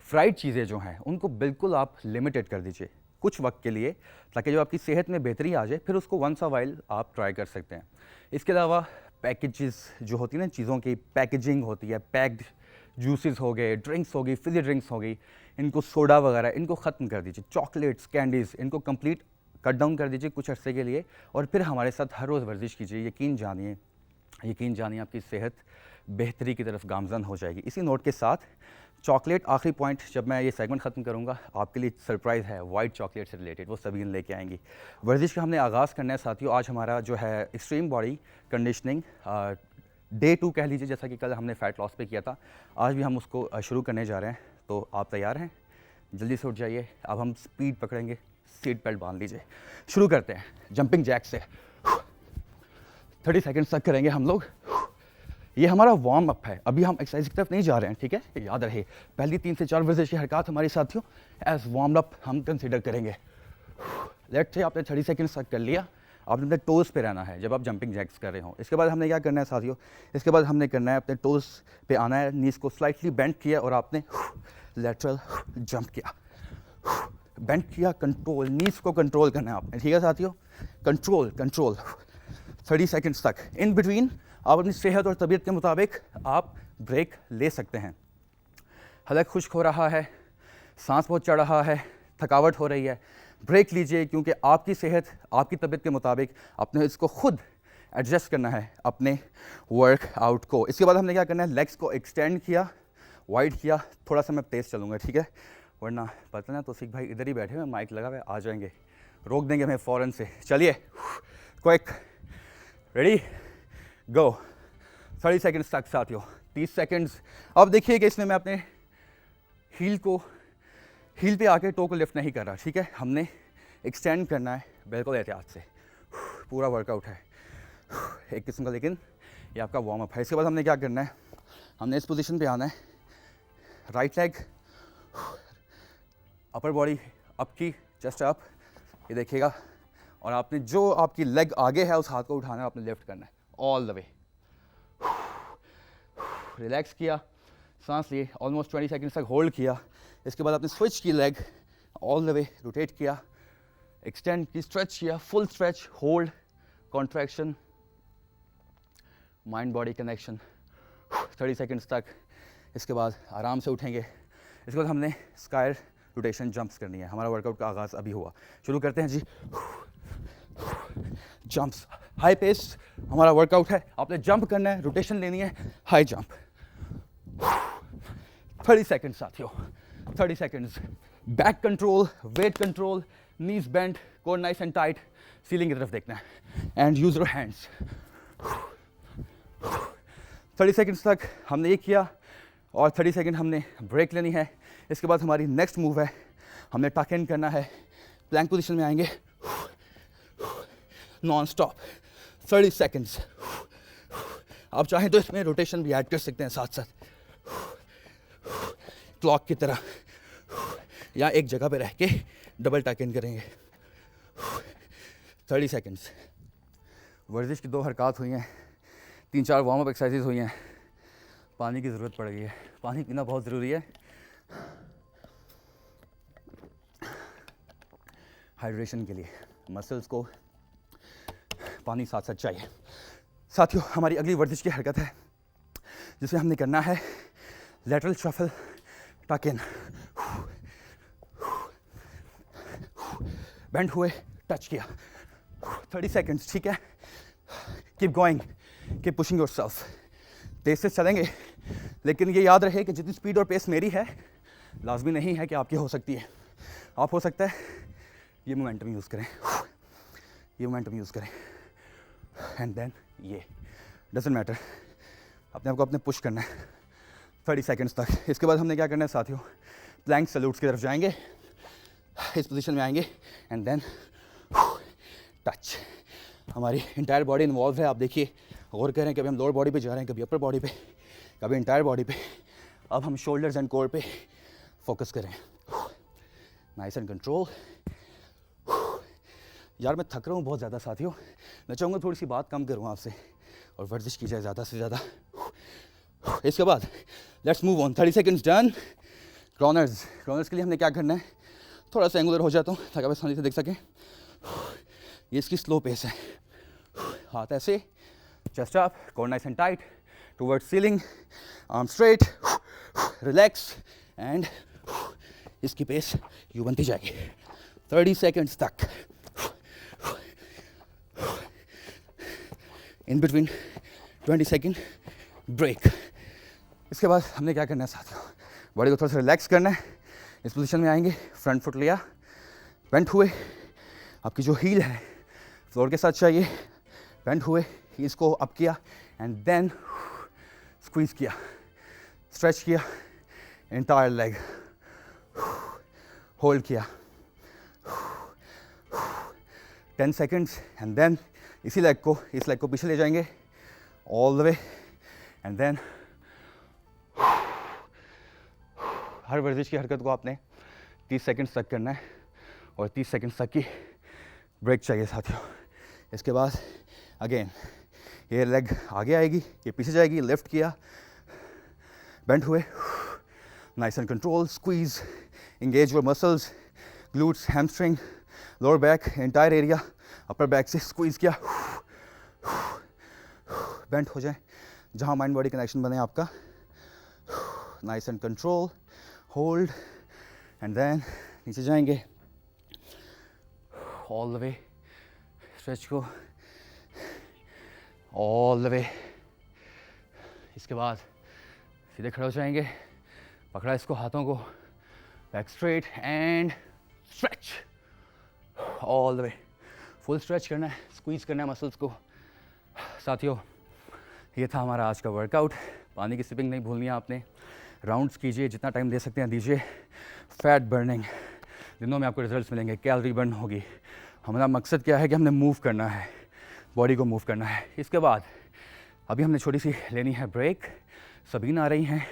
S5: फ्राइड चीज़ें जो हैं उनको बिल्कुल आप लिमिटेड कर दीजिए कुछ वक्त के लिए, ताकि जब आपकी सेहत में बेहतरी आ जाए फिर उसको वंस अ वाइल आप ट्राई कर सकते हैं। इसके अलावा पैकेजेस जो होती है ना, चीज़ों की पैकेजिंग होती है, पैक्ड जूसेस हो गए, ड्रिंक्स हो गई, फिजी ड्रिंक्स हो गई, इनको सोडा वगैरह इनको ख़त्म कर दीजिए। चॉकलेट्स, कैंडीज़, इनको कंप्लीट कट डाउन कर दीजिए कुछ अरसे के लिए और फिर हमारे साथ हर रोज़ वर्जिश कीजिए। यकीन जानिए आपकी सेहत बेहतरी की तरफ गामज़न हो जाएगी। इसी नोट के साथ चॉकलेट, आखिरी पॉइंट, जब मैं ये सेगमेंट ख़त्म करूँगा आपके लिए सरप्राइज़ है वाइट चॉकलेट से रिलेटेड, वो सभी लेके आएंगी। वर्जिश का हमने आगाज़ करना है साथियों। आज हमारा जो है एक्सट्रीम बॉडी कंडीशनिंग डे 2 कह लीजिए, जैसा कि कल हमने फ़ैट लॉस पे किया था, आज भी हम उसको शुरू करने जा रहे हैं। तो आप तैयार हैं? जल्दी से उठ जाइए। अब हम स्पीड पकड़ेंगे, सीट बेल्ट बांध लीजिए। शुरू करते हैं जंपिंग जैक से। 30 सेकेंड्स तक करेंगे हम लोग। ये हमारा वार्म अप है, अभी हम एक्सरसाइज की तरफ नहीं जा रहे हैं, ठीक है? याद रहे, पहली 3 से 4 वर्जिश की हरकत हमारे साथियों एज वार्म अप हम कंसीडर करेंगे। लेट्स से आपने 30 सेकेंड्स तक कर लिया, आपने अपने टोज़ पे रहना है जब आप जंपिंग जैक्स कर रहे हो। इसके बाद हमने क्या करना है साथियों? इसके बाद हमने करना है अपने टोज़ पे आना है, नीज़ को स्लाइटली बेंड किया और आपने लेटरल जंप किया, बेंड किया, कंट्रोल, नीज़ को कंट्रोल करना है आपने, ठीक है साथियों? कंट्रोल 30 सेकेंड्स तक। इन बिटवीन आप अपनी सेहत और तबीयत के मुताबिक आप ब्रेक ले सकते हैं। हलक खुश्क हो रहा है, सांस बहुत चढ़ रहा है, थकावट हो रही है, ब्रेक लीजिए, क्योंकि आपकी सेहत आपकी तबीयत के मुताबिक अपने इसको खुद एडजस्ट करना है अपने वर्कआउट को। इसके बाद हमने क्या करना है? लेग्स को एक्सटेंड किया, वाइड किया, थोड़ा सा मैं तेज़ चलूँगा, ठीक है? वरना पता ना तो सिख भाई इधर ही बैठे हुए, माइक लगा हुआ है, आ जाएंगे, रोक देंगे हमें फ़ौरन से। चलिए क्विक, रेडी, गो। 30 सेकेंड्स तक साथियों, 30 सेकेंड्स। अब देखिए कि इसमें मैं अपने हील पे आके टो को लिफ्ट नहीं कर रहा, ठीक है? हमने एक्सटेंड करना है बिल्कुल एहतियात से। पूरा वर्कआउट है एक किस्म का, लेकिन ये आपका वार्म अप है। इसके बाद हमने क्या करना है? हमने इस पोजीशन पे आना है, right leg upper body up की, चेस्ट अप, ये देखिएगा, और आपने जो आपकी लेग आगे है उस हाथ को उठाना है, आपने लिफ्ट करना है ऑल द वे। रिलैक्स किया, सांस लिए, ऑलमोस्ट 20 सेकेंड्स तक होल्ड किया। इसके बाद आपने स्विच की leg, all the way rotate किया, एक्सटेंड की, स्ट्रेच किया, full stretch, hold, contraction, mind body connection, 30 seconds तक। इसके बाद आराम से उठेंगे। इसके बाद हमने स्काई रोटेशन जंप्स करनी है। हमारा वर्कआउट का आगाज़ अभी हुआ, शुरू करते हैं जी। जंप्स, हाई पेस हमारा वर्कआउट है, आपने जंप करना है, रोटेशन लेनी है, हाई जंप। 30 सेकेंड्स साथियों, 30 seconds. Back control, weight control, knees bend, core nice and tight, ceiling की तरफ देखना है and use your hands. 30 seconds तक हमने ये किया और 30 सेकेंड हमने ब्रेक लेनी है। इसके बाद हमारी नेक्स्ट मूव है, हमने टक इन करना है, प्लैंक पोजीशन में आएंगे, नॉन स्टॉप 30 सेकेंड्स। आप चाहें तो इसमें रोटेशन भी ऐड कर सकते हैं साथ साथ, क्लॉक की तरह, या एक जगह पे रह के डबल टक इन करेंगे। 30 सेकेंड्स। वर्जिश की 2 हरकत हुई हैं, 3-4 वार्म अप एक्सरसाइजेज हुई हैं। पानी की ज़रूरत पड़ गई है, पानी पीना बहुत ज़रूरी है। हाइड्रेशन के लिए मसल्स को पानी साथ साथ चाहिए। साथियों, हमारी अगली वर्जिश की हरकत है जिसे हमने करना है लैटरल शफल टक इन। बेंड हुए, टच किया, 30 सेकेंड्स, ठीक है? Keep going, keep pushing yourself, तेज़ से चलेंगे, लेकिन ये याद रहे कि जितनी स्पीड और पेस मेरी है लाजमी नहीं है कि आपकी हो सकती है। आप हो सकता है ये मोमेंटम यूज़ करें, ये मोमेंटम यूज़ करें, एंड देन ये डजेंट मैटर, अपने आप को अपने पुश करना है 30 सेकंड्स तक। इसके बाद हमने क्या करना है साथियों, प्लैंक सैल्यूट्स की तरफ जाएंगे, इस पोजीशन में आएंगे एंड देन टच। हमारी इंटायर बॉडी इन्वॉल्व है। आप देखिए, गौर करें, कभी हम लोअर बॉडी पे जा रहे हैं, कभी अपर बॉडी पे, कभी इंटायर बॉडी पे। अब हम शोल्डर्स एंड कोर पे फोकस करें। Nice and control. यार मैं थक रहा हूँ बहुत ज़्यादा साथियों, मैं चाहूँगा थोड़ी सी बात कम करूँ आपसे और वर्जिश की जाए ज़्यादा से ज़्यादा। इसके बाद let's move on. 30 seconds done. Corners के लिए हमने क्या करना है, थोड़ा सा एंगुलर हो जाता हूँ ताकि आप आसानी से देख सकें। ये इसकी स्लो पेस है। हाथ ऐसे, chest up, core nice and tight towards ceiling, arm straight, relax and इसकी पेस यूं बनती जाएगी 30 सेकंड्स तक। In between 20 second break. इसके बाद हमने क्या करना है साथियों, बॉडी को थोड़ा सा रिलैक्स करना है। इस पोजीशन में आएंगे, फ्रंट फुट लिया, बेंट हुए, आपकी जो हील है फ्लोर के साथ चाहिए, बेंट हुए, हील्स को अप किया एंड देन स्क्वीज किया, स्ट्रेच किया, एंटायर लेग होल्ड किया 10 सेकंड्स एंड देन इस लेग को पीछे ले जाएंगे all the way and then हर वर्जिश की हरकत को आपने 30 सेकंड्स तक करना है और 30 सेकंड्स तक की ब्रेक चाहिए साथियों। इसके बाद अगेन ये लेग आगे आएगी, ये पीछे जाएगी, लिफ्ट किया, बेंट हुए, nice and control, squeeze, engage your muscles, glutes, hamstring, lower back, entire area, upper back से squeeze किया, bend हो जाए, जहाँ mind body connection बने आपका, nice and control, hold, and then नीचे जाएंगे, all the way, stretch को, all the way, इसके बाद सीधे खड़े हो जाएंगे, पकड़ा इसको हाथों को, back straight and stretch all the way, full stretch करना है, squeeze करना है मसल्स को। साथियों ये था हमारा आज का वर्कआउट। पानी की सिपिंग नहीं भूलनी है आपने, राउंड्स कीजिए, जितना टाइम दे सकते हैं दीजिए। फैट बर्निंग दिनों में आपको रिजल्ट्स मिलेंगे, कैलोरी बर्न होगी। हमारा मकसद क्या है कि हमने मूव करना है, बॉडी को मूव करना है। इसके बाद अभी हमने छोटी सी लेनी है ब्रेक। सबीन आ रही हैं,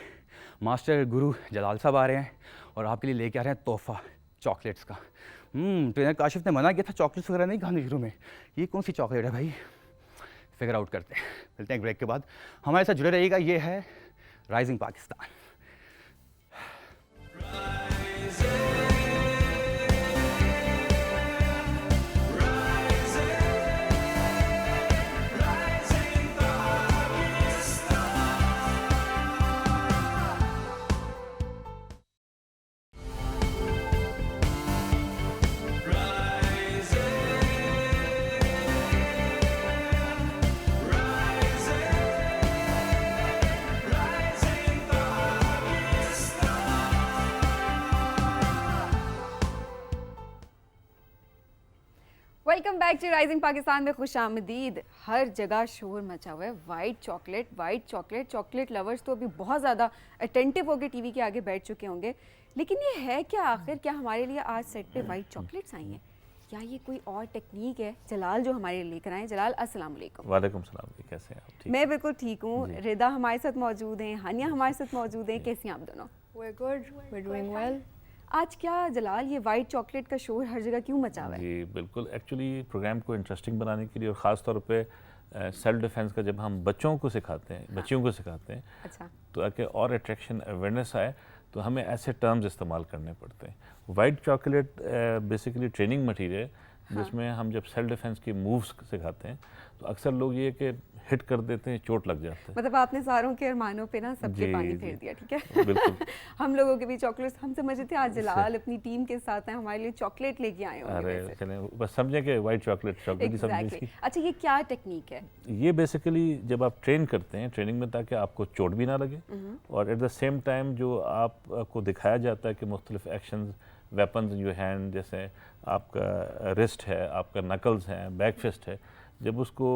S5: मास्टर गुरु जलाल साहब आ रहे हैं और आपके लिए लेके आ रहे हैं तोहफा चॉकलेट्स का। ट्रेनर काशिफ ने मना किया था चॉकलेट्स वगैरह नहीं खाने शुरू में, ये कौन सी चॉकलेट है भाई, फिगर आउट करते हैं। मिलते हैं ब्रेक के बाद, हमारे साथ जुड़े रहिएगा। ये है rising Pakistan.
S6: Welcome back to rising Pakistan में खुश आमदीद। हर जगह शोर मचा हुआ है, वाइट चॉकलेट। चॉकलेट लवर्स तो अभी बहुत ज़्यादा अटेंटिव होकर टीवी के आगे बैठ चुके होंगे, लेकिन ये है क्या आखिर? क्या हमारे लिए आज सेट पे वाइट चॉकलेट्स आई हैं या ये कोई और टेक्निक है? जलाल जो हमारे लिए लेकर आए। जलाल अस्सलाम वालेकुम।
S7: वालेकुम सलाम जी, कैसे हैं आप? ठीक,
S6: मैं बिल्कुल ठीक हूँ। रिदा हमारे साथ मौजूद हैं, हानिया हमारे साथ मौजूद हैं। कैसी हैं आप दोनों?
S4: We're good, we're doing well.
S6: आज क्या जलाल ये वाइट चॉकलेट का शोर हर जगह क्यों मचा हुआ है?
S7: जी बिल्कुल, एक्चुअली प्रोग्राम को इंटरेस्टिंग बनाने के लिए और ख़ास तौर पे सेल्फ डिफेंस का जब हम बच्चों को सिखाते हैं, बच्चियों को सिखाते हैं,
S6: अच्छा,
S7: तो ताकि और अट्रैक्शन अवेयरनेस आए तो हमें ऐसे टर्म्स इस्तेमाल करने पड़ते हैं। White chocolate basically training material जिसमें हम जब सेल्फ डिफेंस की मूव्स सिखाते हैं तो अक्सर लोग ये कि हिट कर देते हैं, चोट लग जाता है।
S6: मतलब आपने सारों के अरमानों पे ना सबके
S7: जी,
S6: पानी
S7: जी।
S6: फेर दिया, ठीक है।
S7: बिल्कुल।
S6: हम लोगों के भी चॉकलेट्स, हम समझ रहे थे आज जलाल अपनी टीम के साथ हैं, हमारे लिए चॉकलेट लेके आए होंगे
S7: अरे
S6: वैसे।
S7: चलें, बस समझे कि वाइट चॉकलेट ही समझ
S6: एग्जैक्टली।
S7: लीजिए।
S6: अच्छा, ये क्या टेक्निक है?
S7: ये बेसिकली जब आप ट्रेन करते हैं, ट्रेनिंग में, ताकि आपको चोट भी ना लगे और एट द सेम टाइम जो आपको दिखाया जाता है कि मुख्तलिफ action, weapons in your hand, जैसे आपका रिस्ट है, आपका नकल्स हैं, बैक फिस्ट है, जब उसको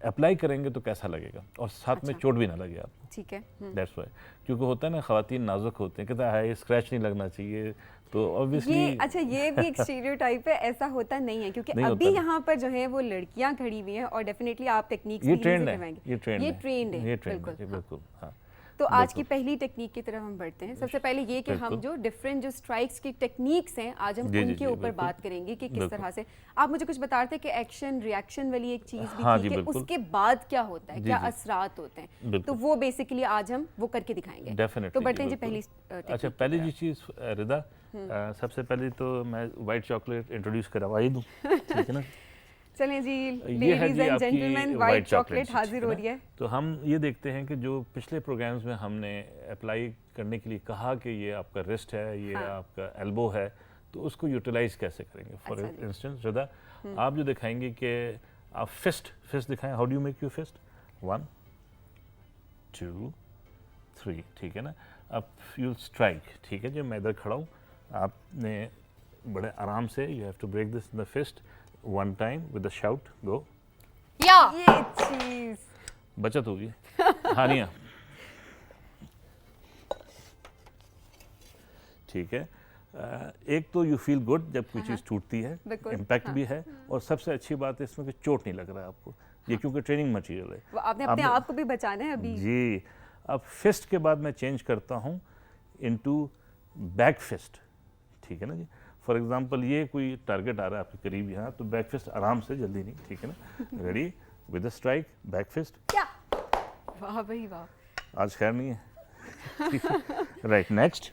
S7: अप्लाई करेंगे तो कैसा लगेगा और साथ में
S6: अच्छा।
S7: चोट भी ना लगे आपको।
S6: ठीक है।
S7: दैट्स वाई, क्योंकि होता है ना, ख़वातीन नाजुक होते हैं, कहता है स्क्रैच नहीं लगना चाहिए, तो ऑब्वियसली
S6: ये अच्छा, ये भी एक स्टीरियोटाइप है, ऐसा होता नहीं है, क्योंकि
S7: नहीं
S6: अभी
S7: होता।
S6: यहाँ पर जो है वो लड़कियाँ खड़ी हुई हैं और डेफिनेटली आप टेक्निक्स
S7: ये
S6: भी
S7: ट्रेंड
S6: इन्हीं से
S7: है,
S6: करवाएंगे।
S7: ये ट्रेंड
S6: ये
S7: है,
S6: ट्रेंड है,
S7: ये ट्रेंड
S6: बिल्कुल,
S7: है,
S6: हाँ।
S7: बिल्कुल, हाँ।
S6: तो आज की
S7: बिल्कुल।
S6: पहली टेक्निक की तरफ हम बढ़ते हैं। सबसे पहले ये कि हम
S7: बिल्कुल।
S6: जो डिफरेंट जो स्ट्राइक्स की टेक्निक्स हैं, आज हम
S7: जी, जी,
S6: उनके
S7: जी,
S6: ऊपर
S7: बिल्कुल।
S6: बात करेंगे कि किस
S7: बिल्कुल।
S6: तरह से। आप मुझे कुछ बता रहे थे कि एक्शन रिएक्शन वाली एक चीज़ भी
S7: हाँ
S6: थी
S7: जी,
S6: कि
S7: बिल्कुल।
S6: उसके बाद क्या होता है,
S7: जी,
S6: क्या
S7: जी।
S6: असरात होते हैं, तो
S7: बिल्कुल।
S6: वो बेसिकली आज हम वो करके दिखाएंगे।
S7: डेफिनेटली।
S6: तो बढ़ते हैं जी पहली
S7: अच्छा,
S6: technique की
S7: पहली
S6: तरफ।
S7: जी चीज़ रिदा, सबसे पहले तो मैं वाइट चॉकलेट इंट्रोड्यूस करवा ही दूँ, ठीक है ना।
S6: चलें जी,
S7: ये है
S6: लेडीज
S7: जी
S6: एंड
S7: आपकी
S6: gentleman,
S7: white
S6: white
S7: chocolate
S6: chocolate हाजिर हो रही है।
S7: तो हम ये देखते हैं कि जो पिछले प्रोग्राम्स में हमने अप्लाई करने के लिए कहा कि ये आपका रिस्ट है, ये
S6: हाँ।
S7: आपका एल्बो है, तो उसको यूटिलाइज कैसे करेंगे। फॉर
S6: अच्छा जी।
S7: इंस्टेंस रिदा, आप जो दिखाएंगे कि आप फिस्ट दिखाएं, how do you make your fist, 1 2 3, ठीक है ना। अब यू स्ट्राइक, ठीक है जी, मैं इधर खड़ा हूँ, आपने बड़े आराम से, you have to break this in the first 1 time with a shout, go.
S6: ये चीज
S7: बचत होगी। हानिया, ठीक है। एक तो यू फील गुड जब कोई चीज़ टूटती है,
S6: बिल्कुल,
S7: इम्पैक्ट भी है, और सबसे अच्छी बात है इसमें कि चोट नहीं लग रहा है आपको, ये क्योंकि ट्रेनिंग मटेरियल है।
S6: वो आपने अपने आप को भी बचाना है अभी।
S7: जी। अब फिस्ट के बाद मैं चेंज करता हूँ इनटू बैक फिस्ट, ठीक है ना जी। फॉर एग्जांपल ये कोई टारगेट आ रहा है आपके करीब यहाँ, तो बैक फिस्ट आराम से, जल्दी नहीं, ठीक है ना। Ready with a strike, back fist.
S6: क्या वाह भाई वाह।
S7: आज खैर नहीं है। Right, next.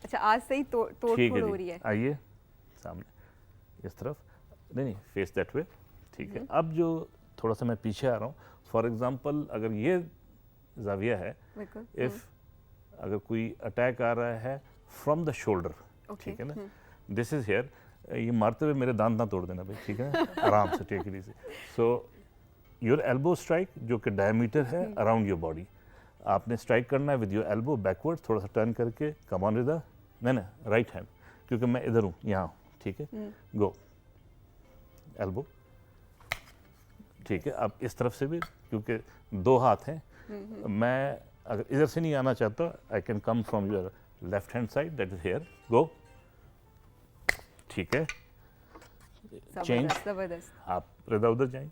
S6: अच्छा, आज से ही तोड़
S7: ठीक
S6: फोड़
S7: है
S6: हो रही
S7: जी,
S6: है।
S7: आइए सामने इस तरफ, नहीं फेस दैट वे, ठीक है। अब जो थोड़ा सा मैं पीछे आ रहा हूँ, फॉर एग्जांपल अगर ये जाविया है,
S6: बिल्कुल।
S7: इफ अगर कोई अटैक आ रहा है फ्रॉम द शोल्डर,
S6: Okay,
S7: ठीक है ना, दिस इज हेयर, ये मारते हुए मेरे दांत ना तोड़ देना भाई, ठीक है ना, आराम से, take it easy. So your elbow strike जो कि डायमीटर है अराउंड योर बॉडी, आपने स्ट्राइक करना है विद योर एल्बो बैकवर्ड, थोड़ा सा टर्न करके, कम ऑन रिदा, नहीं राइट हैंड, क्योंकि मैं इधर हूँ, यहाँ हूँ, ठीक है, गो एल्बो, ठीक है। अब इस तरफ से भी, क्योंकि 2 हाथ हैं, मैं अगर इधर से नहीं आना चाहता, I can come from your left hand side, that is here, go, ठीक है। चेंज,
S6: जबरदस्त जबरदस्त।
S7: आप रिदा उधर जाएंगे।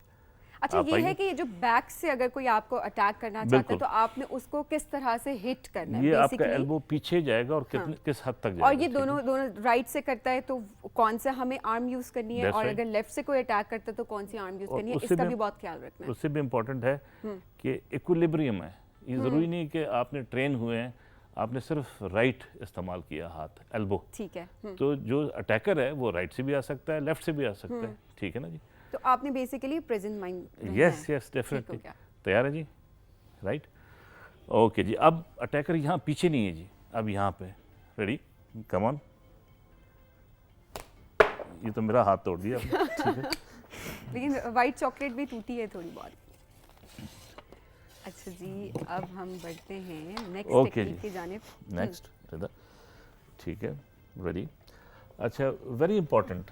S6: अच्छा,
S7: आप
S6: ये है
S7: आइए।
S6: कि ये जो बैक से अगर कोई आपको अटैक करना चाहता है
S7: बिल्कुल।
S6: तो आपने उसको किस तरह से हिट करना है
S7: ये आपका
S6: basically?
S7: एल्बो पीछे जाएगा और कितने किस हद तक जाएगा।
S6: और ये
S7: ठीक है?
S6: दोनों राइट से करता है तो कौन सा हमें आर्म यूज करनी है,
S7: That's
S6: और
S7: right.
S6: अगर लेफ्ट से कोई अटैक करता है तो कौन सी आर्म यूज
S7: और
S6: करनी है,
S7: उससे
S6: इसका
S7: भी-
S6: भी बहुत ख्याल रखना है।
S7: उससे भी इम्पोर्टेंट है कि इक्विलिब्रियम है। ये ज़रूरी नहीं कि आपने ट्रेन हुए हैं, आपने सिर्फ राइट इस्तेमाल किया हाथ, एल्बो,
S6: ठीक है।
S7: तो जो अटैकर है वो राइट से भी आ सकता है, लेफ्ट से भी आ सकता है, ठीक है ना जी।
S6: तो आपने basically present mind
S7: yes yes definitely.
S6: गया।
S7: तैयार है जी, राइट, ओके जी। अब अटैकर यहाँ पीछे नहीं है जी, अब यहाँ पे, रेडी, कम ऑन। ये तो मेरा हाथ तोड़ दिया आपने, ठीक है।
S6: लेकिन वाइट चॉकलेट भी टूटी है थोड़ी बहुत। अच्छा जी, अब हम बढ़ते हैं नेक्स्ट
S7: Okay
S6: टेक्निक
S7: जी।
S6: की जानिब।
S7: नेक्स्ट रिदा, ठीक है, रेडी। अच्छा, वेरी इंपॉर्टेंट,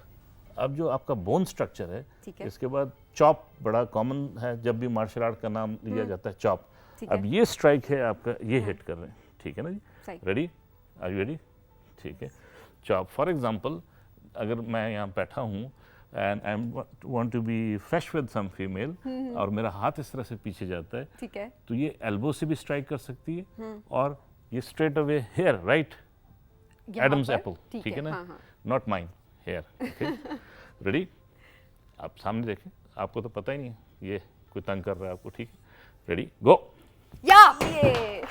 S7: अब जो आपका बोन स्ट्रक्चर है,
S6: ठीक है।
S7: इसके बाद चॉप बड़ा कॉमन है, जब भी मार्शल आर्ट का नाम लिया जाता है, चॉप।
S6: ठीक
S7: अब
S6: है।
S7: ये स्ट्राइक है आपका, ये हिट कर रहे हैं, ठीक है ना जी।
S6: सही।
S7: रेडी, आर यू रेडी, ठीक है। चॉप, फॉर एग्जांपल अगर मैं यहाँ बैठा हूँ and I want to be fresh with some female, और मेरा हाथ इस तरह से पीछे जाता है,
S6: ठीक है।
S7: तो ये एल्बो से भी स्ट्राइक कर सकती है, और ये स्ट्रेट अवे हेयर, राइट,
S6: यहाँ
S7: एडम्स
S6: पर?
S7: एप्पल, ठीक है ना,
S6: हाँ, हाँ।
S7: Not mine, hair, ready. आप सामने देखें, आपको तो पता ही नहीं है ये कोई तंग कर रहा है आपको, ठीक है, रेडी, गो।
S6: या ये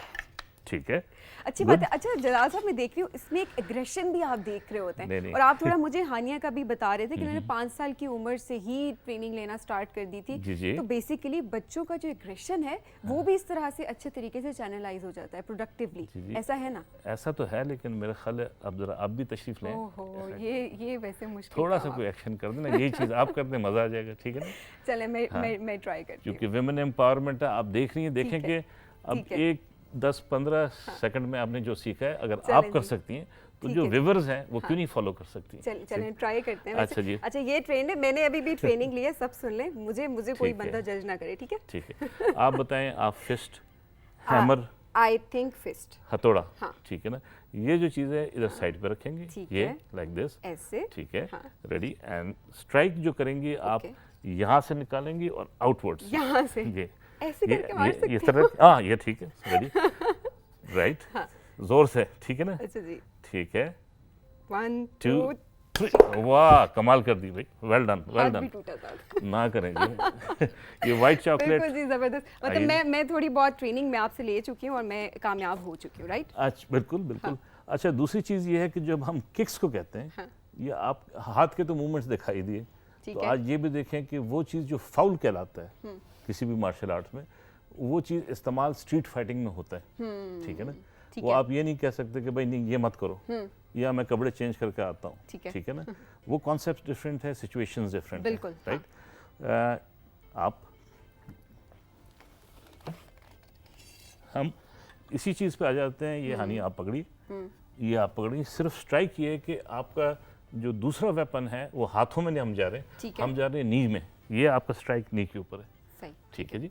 S7: ठीक है।
S6: अच्छी बात है। अच्छा जलाल साहब, मैं देख रही हूँ इसमें एक एग्रेशन भी आप देख रहे होते हैं।
S7: नहीं।
S6: और आप थोड़ा मुझे हानिया का भी बता रहे थे कि उन्होंने 5 साल की उम्र से ही ट्रेनिंग लेना स्टार्ट कर दी थी।
S7: जी।
S6: तो बेसिकली बच्चों का जो एग्रेशन है वो भी इस तरह से अच्छे तरीके से चैनलाइज हो जाता है प्रोडक्टिवली, ऐसा है ना?
S7: ऐसा तो है, लेकिन मेरा ख्याल है अब जरा आप भी तशरीफ लें।
S6: ओहो, ये वैसे मुश्किल
S7: थोड़ा सा
S6: काम
S7: कोई एक्शन कर देना, यही चीज़ आप करते हैं, मज़ा आ जाएगा, ठीक है ना?
S6: चले मैं ट्राई करती हूँ।
S7: क्योंकि विमेन एम्पावरमेंट है, आप देख रही हैं, देखें कि अब
S6: ठीक है।
S7: एक 10-15 सेकंड में आपने जो सीखा है, अगर आप कर सकती हैं तो जो व्यूअर्स हैं वो क्यों नहीं फॉलो कर सकती?
S6: चलें ट्राई करते हैं।
S7: अच्छा जी।
S6: अच्छा, ये ट्रेंड है, मैंने अभी भी ट्रेनिंग ली है, सब सुन लें, मुझे कोई बंदा जज ना करे, ठीक है?
S7: ठीक है। आप बताएं, आप fist, hammer,
S6: I think fist,
S7: हथौड़ा,
S6: हाँ।
S7: ठीक है ना? ये जो चीज़ है इधर साइड पे रखेंगे,
S6: ठीक
S7: ये
S6: है।
S7: लाइक दिस,
S6: ऐसे,
S7: ठीक है,
S6: हाँ।
S7: रेडी। एंड स्ट्राइक जो करेंगी आप यहाँ से निकालेंगी और आउटवर्ड्स,
S6: यहाँ से
S7: ये
S6: ऐसे करके मार सकते
S7: ये तरह, हाँ ये ठीक है, रेडी, राइट, जोर से, ठीक है ना?
S6: अच्छा जी,
S7: ठीक है,
S6: 1
S7: 2
S6: 2
S7: 3, वाह कमाल कर दी भाई, वेल डन, वेल
S6: हाथ
S7: डन।
S6: भी टूटा था।
S7: ना करेंगे ये वाइट चॉकलेट।
S6: बिल्कुल जी, जबरदस्त। मतलब मैं थोड़ी बहुत ट्रेनिंग में आपसे ले चुकी हूँ और मैं कामयाब हो चुकी हूँ, राइट?
S7: अच्छा, बिल्कुल। अच्छा, दूसरी चीज़ ये है कि जब हम किक्स को कहते हैं, ये आप हाथ के तो मूवमेंट्स दिखाई दिए, तो आज ये भी देखें कि वो चीज़ जो फाउल कहलाता है किसी भी मार्शल आर्ट्स में, वो चीज़ इस्तेमाल स्ट्रीट फाइटिंग में होता है, ठीक है ना? वो आप ये नहीं कह सकते कि भाई नहीं ये मत करो, या मैं कपड़े चेंज करके आता हूँ, ठीक है ना? वो कॉन्सेप्ट डिफरेंट है, सिचुएशंस डिफरेंट है,
S6: बिल्कुल,
S7: राइट? आप हम इसी चीज़ पे आ जाते हैं। ये हानि आप पकड़ी, ये आप पकड़ी, सिर्फ स्ट्राइक ये है कि आपका जो दूसरा वेपन है वो हाथों में नहीं हम जा रहे हैं, हम जा रहे हैं नी में। ये आपका स्ट्राइक नी के ऊपर है,
S6: सही,
S7: ठीक है जी?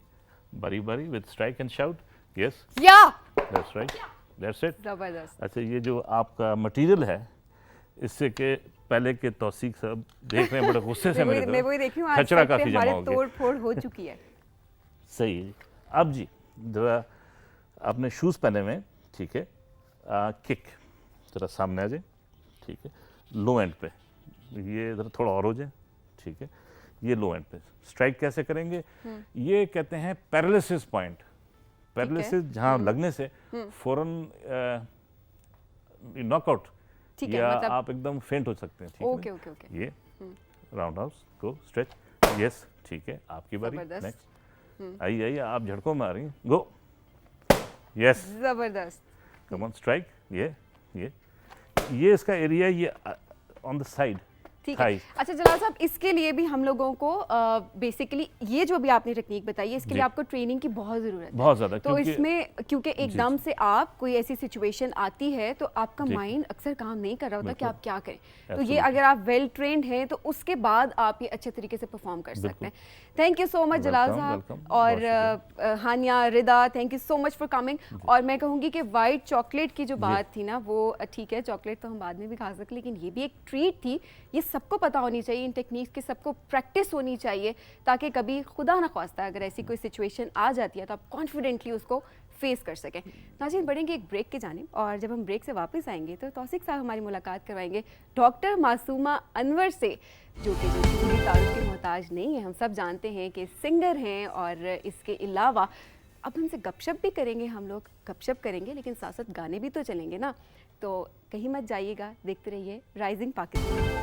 S7: बारी बारी with strike and shout, yes,
S6: या
S7: दैट्स राइट, दैट्स इट।
S6: जबरदस्त।
S7: अच्छा, ये जो आपका मटेरियल है, इससे के पहले के तौसीक साहब देख रहे हैं बड़े गुस्से से मेरे
S6: मैं वही देख रही हूँ, आज
S7: खचरा
S6: सब पे
S7: काफ़ी जमा
S6: हमारे
S7: हो गया।
S6: तोड़ फोड़ हो चुकी है।
S7: सही है जी। अब जी जरा आपने शूज़ पहने हुए हैं, ठीक है, किक जरा सामने आ जाए, ठीक है, लो एंड पे, ये जरा थोड़ा और हो जाए, ठीक है, ये लो एंड पे स्ट्राइक कैसे करेंगे? ये कहते हैं पैरालिसिस पॉइंट। पैरालिसिस जहाँ लगने से फौरन नॉकआउट या
S6: मतलब
S7: आप एकदम फेंट हो सकते हैं, ठीक है?
S6: ओके।
S7: ये राउंड हाउस को स्ट्रेच, यस, ठीक है, आपकी बारी,
S6: जबरदस्त।
S7: नेक्स्ट। आइए आप झटकों में आ रही हैं, गो, यस,
S6: जबरदस्त।
S7: कम ऑन स्ट्राइक, ये इसका एरिया, ये ऑन द साइड,
S6: ठीक है। अच्छा जलाल साहब, इसके लिए भी हम लोगों को बेसिकली ये जो भी आपने टेक्निक बताई है, इसके लिए आपको ट्रेनिंग की बहुत ज़रूरत है,
S7: बहुत ज़्यादा।
S6: तो इसमें क्योंकि एकदम से आप कोई ऐसी सिचुएशन आती है तो आपका माइंड अक्सर काम नहीं कर रहा होता कि आप क्या करें, तो ये अगर आप वेल ट्रेंड हैं तो उसके बाद आप ये अच्छे तरीके से परफॉर्म कर सकते हैं। Thank you so much Jalal Sahab, और Haniya, Rida, thank you so much for coming. और मैं कहूँगी कि वाइट चॉकलेट की जो बात थी ना, वो ठीक है, चॉकलेट तो हम बाद में भी खा सकते, लेकिन ये भी एक ट्रीट थी। ये सबको पता होनी चाहिए, इन टेक्निक्स की सबको प्रैक्टिस होनी चाहिए, ताकि कभी खुदा ना ख्वास्ता अगर ऐसी कोई सिचुएशन आ जाती है तो आप कॉन्फिडेंटली उसको फेस कर सकें। नाज़रीन, बढ़ेंगे एक ब्रेक की जानिब, और जब हम ब्रेक से वापस आएंगे तो तौसीक साहब हमारी मुलाकात करवाएंगे डॉक्टर मासूमा अनवर से, जो कि किसी तारुफ के मोहताज नहीं है। हम सब जानते हैं कि सिंगर हैं, और इसके अलावा अब हमसे गपशप भी करेंगे, हम लोग गपशप करेंगे, लेकिन साथ साथ गाने भी तो चलेंगे ना, तो कहीं मत जाइएगा, देखते रहिए राइजिंग पाकिस्तान।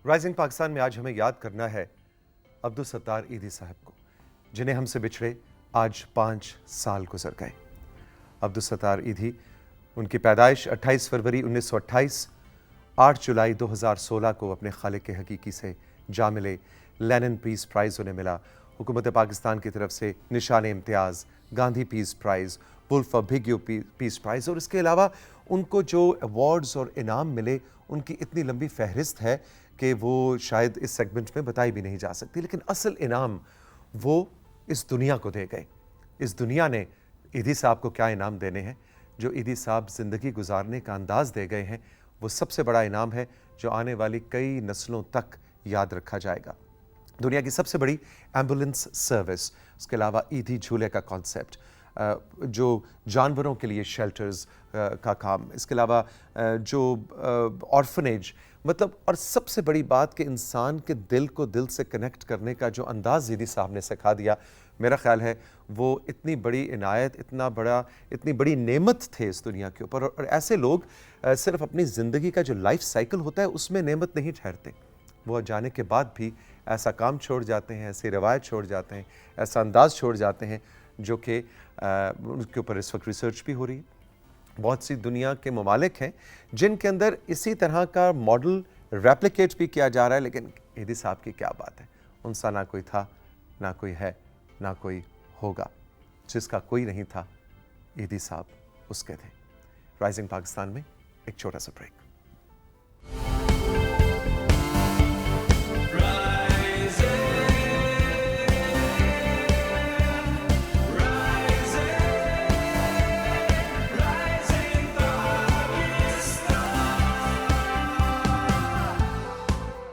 S1: राइजिंग पाकिस्तान में आज हमें याद करना है अब्दुल सत्तार ईदी साहब को, जिन्हें हमसे बिछड़े आज 5 साल गुजर गए। अब्दुल सत्तार ईदी, उनकी पैदाइश 28 फरवरी 1928, 8 जुलाई 2016 को अपने खालिक हकीकी से जा मिले। लेनिन पीस प्राइज़ उन्हें मिला, हुकूमत पाकिस्तान की तरफ से निशान इम्तियाज़, गांधी पीस प्राइज़, वुल्फ भिग्यू पीस प्राइज़, और इसके अलावा उनको जो अवार्ड्स और इनाम मिले उनकी इतनी लंबी फहरिस्त है कि वो शायद इस सेगमेंट में बताई भी नहीं जा सकती। लेकिन असल इनाम वो इस दुनिया को दे गए। इस दुनिया ने ईदी साहब को क्या इनाम देने हैं, जो ईदी साहब ज़िंदगी गुजारने का अंदाज़ दे गए हैं, वो सबसे बड़ा इनाम है जो आने वाली कई नस्लों तक याद रखा जाएगा। दुनिया की सबसे बड़ी एम्बुलेंस सर्विस, उसके अलावा ईदी झूले का कॉन्सेप्ट, जो जानवरों के लिए शेल्टर्स का काम, इसके अलावा जो ऑर्फनेज, मतलब और सबसे बड़ी बात कि इंसान के दिल को दिल से कनेक्ट करने का जो अंदाज़ ज़ीदी साहब ने सिखा दिया, मेरा ख्याल है वो इतनी बड़ी इनायत, इतनी बड़ी नेमत थे इस दुनिया के ऊपर। और ऐसे लोग सिर्फ अपनी ज़िंदगी का जो लाइफ साइकिल होता है उसमें नेमत नहीं ठहरते, वो जाने के बाद भी ऐसा काम छोड़ जाते हैं, ऐसी रवायत छोड़ जाते हैं, ऐसा अंदाज़ छोड़ जाते हैं जो कि उनके ऊपर इस वक्त रिसर्च भी हो रही है। बहुत सी दुनिया के ममालिक हैं जिनके अंदर इसी तरह का मॉडल रेप्लिकेट भी किया जा रहा है, लेकिन ईदी साहब की क्या बात है, उनसा ना कोई था, ना कोई है, ना कोई होगा। जिसका कोई नहीं था, ईदी साहब उसके थे। राइजिंग पाकिस्तान में एक छोटा सा ब्रेक।